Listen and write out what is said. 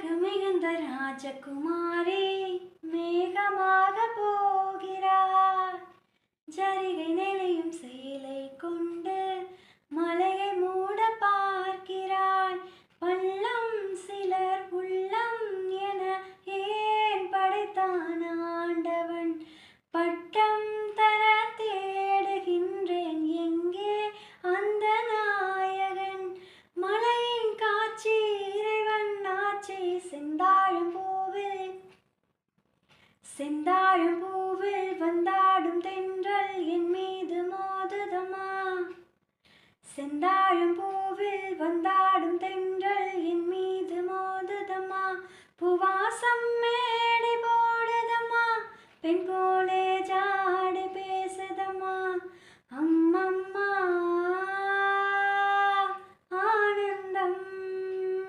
அழகு மிகுந்த ராஜகுமாரி மேகமாக போகிறார். ஜரிகை நெளியும் சேலை கொண்டு மலையை மூட பார்க்கிறாய். பள்ளம் சிலர் உள்ளம் என ஏன் படைத்தான் ஆண்டவன்? பட்டம் தர தேடுகின்றேன், எங்கே அந்த நாயகன்? மலையின் காட்சி இறைவன் ஆட்சி. செந்தாழம் பூவில் வந்தாடும் தென்றல் என் மீது மோதுதம்மா. செந்தாழம் பூவில் வந்தாடும்